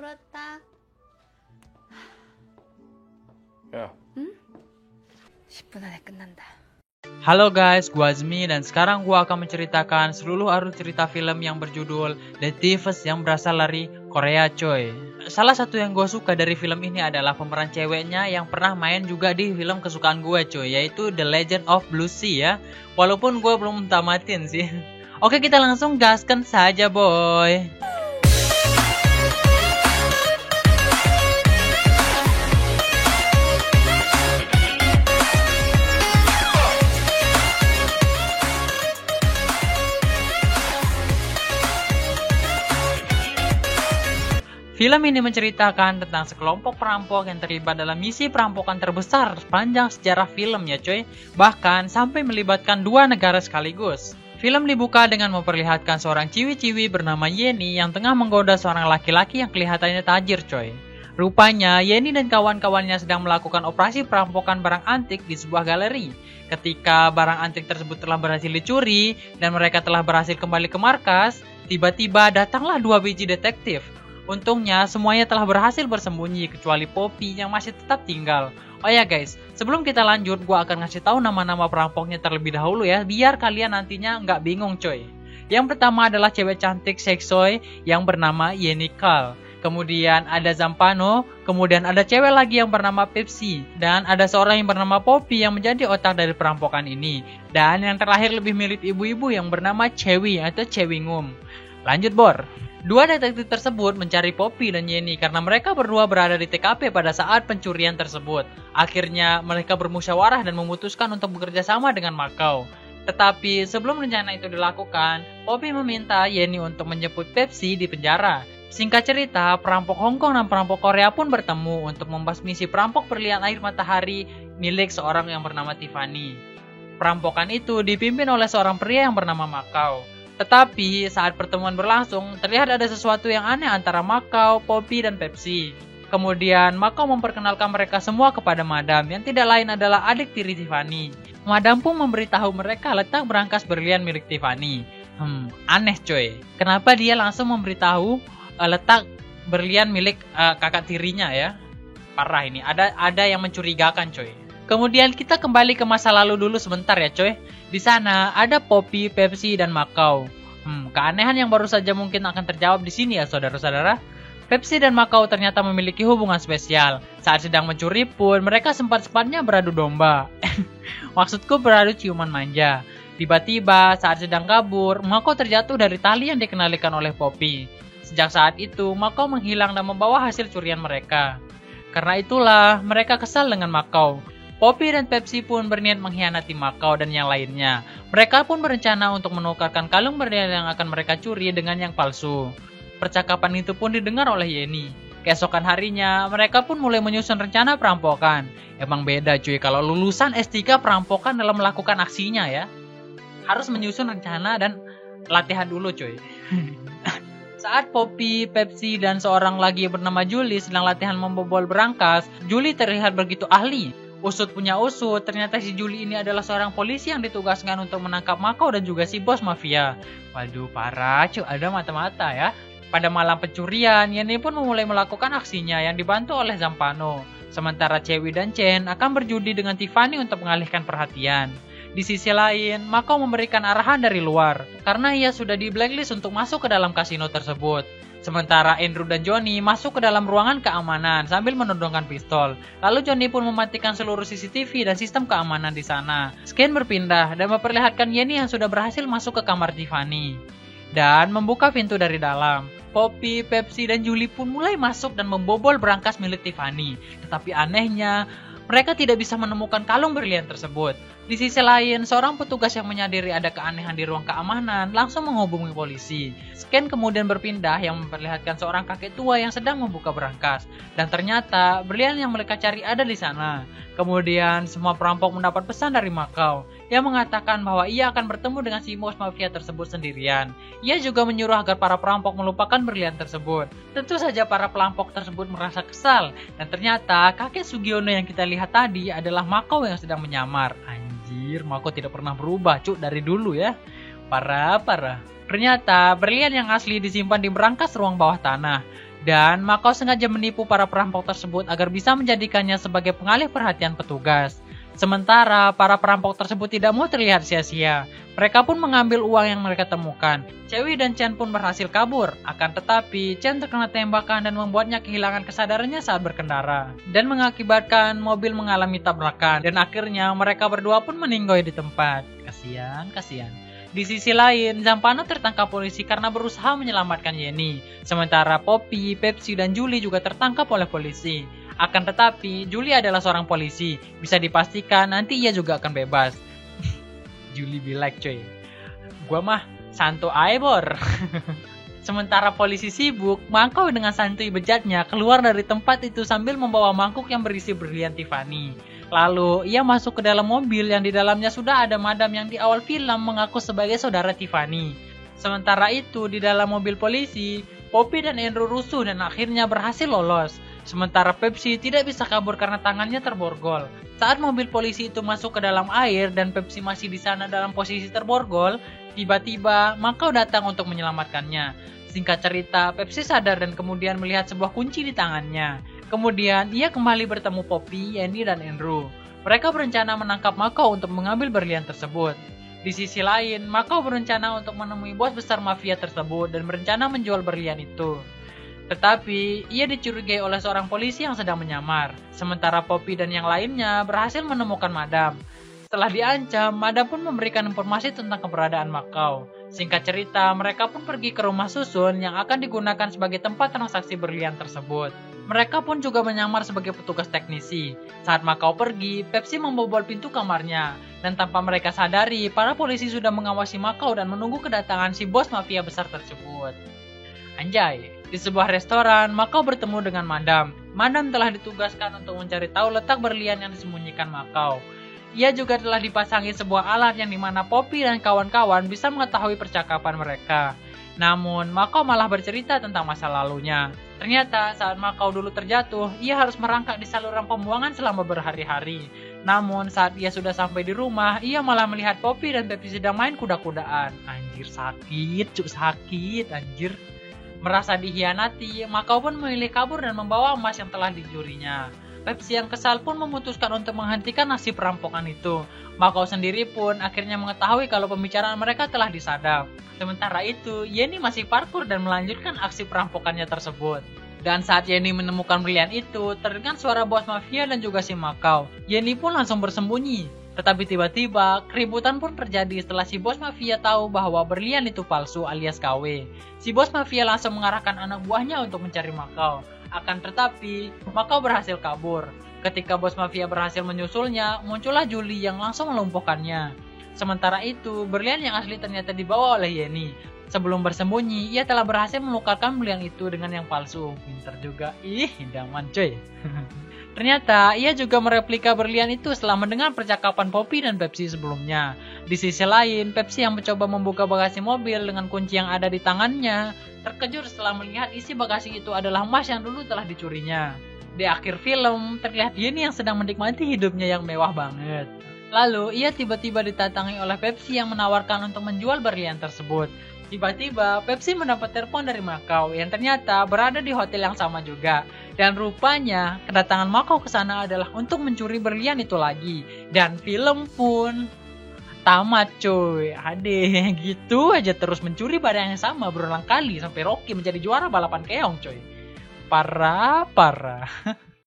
풀었다. 야. 응? 10분 안에 끝난다. Halo guys, gua Azmi dan sekarang gua akan menceritakan seluruh alur cerita film yang berjudul The Thieves yang berasal dari Korea coy. Salah satu yang gua suka dari film ini adalah pemeran ceweknya yang pernah main juga di film kesukaan gue coy, yaitu The Legend of Blue Sea ya. Walaupun gua belum tamatin sih. Oke, kita langsung gaskan saja boy. Film ini menceritakan tentang sekelompok perampok yang terlibat dalam misi perampokan terbesar sepanjang sejarah film ya coy. Bahkan sampai melibatkan dua negara sekaligus. Film dibuka dengan memperlihatkan seorang ciwi-ciwi bernama Yeni yang tengah menggoda seorang laki-laki yang kelihatannya tajir coy. Rupanya Yeni dan kawan-kawannya sedang melakukan operasi perampokan barang antik di sebuah galeri. Ketika barang antik tersebut telah berhasil dicuri dan mereka telah berhasil kembali ke markas, tiba-tiba datanglah dua biji detektif. Untungnya semuanya telah berhasil bersembunyi kecuali Poppy yang masih tetap tinggal. Oh ya guys, sebelum kita lanjut gua akan ngasih tahu nama-nama perampoknya terlebih dahulu ya, biar kalian nantinya nggak bingung coy. Yang pertama adalah cewek cantik seksoy yang bernama Yeni Kal. Kemudian ada Zampano, kemudian ada cewek lagi yang bernama Pepsi, dan ada seorang yang bernama Poppy yang menjadi otak dari perampokan ini. Dan yang terakhir lebih mirip ibu-ibu yang bernama Chewi atau Chewingum. Lanjut Bor. Dua detektif tersebut mencari Poppy dan Yeni karena mereka berdua berada di TKP pada saat pencurian tersebut. Akhirnya mereka bermusyawarah dan memutuskan untuk bekerja sama dengan Macau. Tetapi sebelum rencana itu dilakukan, Poppy meminta Yeni untuk menjemput Pepsi di penjara. Singkat cerita, perampok Hong Kong dan perampok Korea pun bertemu untuk membahas misi perampok berlian air matahari milik seorang yang bernama Tiffany. Perampokan itu dipimpin oleh seorang pria yang bernama Macau. Tetapi saat pertemuan berlangsung, terlihat ada sesuatu yang aneh antara Macau, Poppy, dan Pepsi. Kemudian Macau memperkenalkan mereka semua kepada Madam yang tidak lain adalah adik tiri Tiffany. Madam pun memberitahu mereka letak berangkas berlian milik Tiffany. Aneh coy. Kenapa dia langsung memberitahu letak berlian milik kakak tirinya ya? Parah ini. Ada yang mencurigakan coy. Kemudian kita kembali ke masa lalu dulu sebentar ya coy. Di sana ada Poppy, Pepsi, dan Macau. Keanehan yang baru saja mungkin akan terjawab di sini ya saudara-saudara. Pepsi dan Macau ternyata memiliki hubungan spesial. Saat sedang mencuri pun mereka sempat-sempatnya beradu domba. Maksudku beradu ciuman manja. Tiba-tiba saat sedang kabur, Macau terjatuh dari tali yang dikenalikan oleh Poppy. Sejak saat itu, Macau menghilang dan membawa hasil curian mereka. Karena itulah mereka kesal dengan Macau. Poppy dan Pepsi pun berniat mengkhianati Macau dan yang lainnya. Mereka pun berencana untuk menukarkan kalung berlian yang akan mereka curi dengan yang palsu. Percakapan itu pun didengar oleh Yeni. Keesokan harinya, mereka pun mulai menyusun rencana perampokan. Emang beda cuy kalau lulusan S3 perampokan dalam melakukan aksinya ya. Harus menyusun rencana dan latihan dulu cuy. Saat Poppy, Pepsi, dan seorang lagi bernama Julie sedang latihan membobol berangkas, Julie terlihat begitu ahli. Usut punya usut, ternyata si Julie ini adalah seorang polisi yang ditugaskan untuk menangkap Macau dan juga si bos mafia. Waduh, parah cuy, ada mata-mata ya. Pada malam pencurian, Yeni pun memulai melakukan aksinya yang dibantu oleh Zampano. Sementara Chewi dan Chen akan berjudi dengan Tiffany untuk mengalihkan perhatian. Di sisi lain, Macau memberikan arahan dari luar, karena ia sudah di blacklist untuk masuk ke dalam kasino tersebut. Sementara Andrew dan Johnny masuk ke dalam ruangan keamanan sambil menodongkan pistol. Lalu Johnny pun mematikan seluruh CCTV dan sistem keamanan di sana. Scan berpindah dan memperlihatkan Yeni yang sudah berhasil masuk ke kamar Tiffany dan membuka pintu dari dalam. Poppy, Pepsi, dan Julie pun mulai masuk dan membobol berangkas milik Tiffany. Tetapi anehnya, mereka tidak bisa menemukan kalung berlian tersebut. Di sisi lain, seorang petugas yang menyadari ada keanehan di ruang keamanan langsung menghubungi polisi. Scan kemudian berpindah yang memperlihatkan seorang kakek tua yang sedang membuka berangkas. Dan ternyata berlian yang mereka cari ada di sana. Kemudian semua perampok mendapat pesan dari Macau yang mengatakan bahwa ia akan bertemu dengan si bos mafia tersebut sendirian. Ia juga menyuruh agar para perampok melupakan berlian tersebut. Tentu saja para perampok tersebut merasa kesal. Dan ternyata kakek Sugiono yang kita lihat tadi adalah Macau yang sedang menyamar. Anjir, Macau tidak pernah berubah cuk dari dulu ya. Parah. Ternyata berlian yang asli disimpan di berangkas ruang bawah tanah. Dan Makau sengaja menipu para perampok tersebut agar bisa menjadikannya sebagai pengalih perhatian petugas. Sementara para perampok tersebut tidak mau terlihat sia-sia. Mereka pun mengambil uang yang mereka temukan. Chewie dan Chen pun berhasil kabur. Akan tetapi, Chen terkena tembakan dan membuatnya kehilangan kesadarannya saat berkendara. Dan mengakibatkan mobil mengalami tabrakan. Dan akhirnya mereka berdua pun meninggoy di tempat. Kasian. Di sisi lain, Zampano tertangkap polisi karena berusaha menyelamatkan Yenny. Sementara Poppy, Pepsi, dan Julie juga tertangkap oleh polisi. Akan tetapi, Julie adalah seorang polisi. Bisa dipastikan nanti ia juga akan bebas. Julie be like, coy. Gua mah santo aebor. Sementara polisi sibuk, Makau dengan santuy bejatnya keluar dari tempat itu sambil membawa mangkuk yang berisi berlian Tiffany. Lalu, ia masuk ke dalam mobil yang di dalamnya sudah ada madam yang di awal film mengaku sebagai saudara Tiffany. Sementara itu, di dalam mobil polisi, Poppy dan Andrew rusuh dan akhirnya berhasil lolos. Sementara Pepsi tidak bisa kabur karena tangannya terborgol. Saat mobil polisi itu masuk ke dalam air dan Pepsi masih di sana dalam posisi terborgol, tiba-tiba Makau datang untuk menyelamatkannya. Singkat cerita, Pepsi sadar dan kemudian melihat sebuah kunci di tangannya. Kemudian, ia kembali bertemu Poppy, Yenny, dan Andrew. Mereka berencana menangkap Makau untuk mengambil berlian tersebut. Di sisi lain, Makau berencana untuk menemui bos besar mafia tersebut dan berencana menjual berlian itu. Tetapi, ia dicurigai oleh seorang polisi yang sedang menyamar. Sementara Poppy dan yang lainnya berhasil menemukan madam. Setelah diancam, madam pun memberikan informasi tentang keberadaan Makau. Singkat cerita, mereka pun pergi ke rumah susun yang akan digunakan sebagai tempat transaksi berlian tersebut. Mereka pun juga menyamar sebagai petugas teknisi. Saat Makau pergi, Pepsi membobol pintu kamarnya. Dan tanpa mereka sadari, para polisi sudah mengawasi Makau dan menunggu kedatangan si bos mafia besar tersebut. Anjay, di sebuah restoran, Makau bertemu dengan Madam. Madam telah ditugaskan untuk mencari tahu letak berlian yang disembunyikan Makau. Ia juga telah dipasangi sebuah alat yang dimana Poppy dan kawan-kawan bisa mengetahui percakapan mereka. Namun, Makau malah bercerita tentang masa lalunya. Ternyata saat Makau dulu terjatuh, ia harus merangkak di saluran pembuangan selama berhari-hari. Namun saat ia sudah sampai di rumah, ia malah melihat Poppy dan Pepsi sedang main kuda-kudaan. Anjir sakit anjir. Merasa dihianati, Makau pun memilih kabur dan membawa emas yang telah dicurinya. Pepsi yang kesal pun memutuskan untuk menghentikan aksi perampokan itu. Makau sendiri pun akhirnya mengetahui kalau pembicaraan mereka telah disadap. Sementara itu, Yenny masih parkur dan melanjutkan aksi perampokannya tersebut. Dan saat Yenny menemukan berlian itu, terdengar suara bos mafia dan juga si Makau. Yenny pun langsung bersembunyi. Tetapi tiba-tiba, keributan pun terjadi setelah si bos mafia tahu bahwa berlian itu palsu alias KW. Si bos mafia langsung mengarahkan anak buahnya untuk mencari Makau. Akan tetapi, Makau berhasil kabur. Ketika bos mafia berhasil menyusulnya, muncullah Julie yang langsung melumpuhkannya. Sementara itu, berlian yang asli ternyata dibawa oleh Yenny. Sebelum bersembunyi, ia telah berhasil menukarkan berlian itu dengan yang palsu. Pinter juga. Idaman coy. Ternyata, ia juga mereplika berlian itu setelah mendengar percakapan Poppy dan Pepsi sebelumnya. Di sisi lain, Pepsi yang mencoba membuka bagasi mobil dengan kunci yang ada di tangannya, terkejut setelah melihat isi bagasi itu adalah emas yang dulu telah dicurinya. Di akhir film, terlihat Yenny yang sedang menikmati hidupnya yang mewah banget. Lalu, ia tiba-tiba didatangi oleh Pepsi yang menawarkan untuk menjual berlian tersebut. Tiba-tiba, Pepsi mendapat telepon dari Makau yang ternyata berada di hotel yang sama juga. Dan rupanya, kedatangan Makau ke sana adalah untuk mencuri berlian itu lagi. Dan film pun tamat coy. Adeh, gitu aja terus mencuri barang yang sama berulang kali sampai Rocky menjadi juara balapan keong coy. Parah.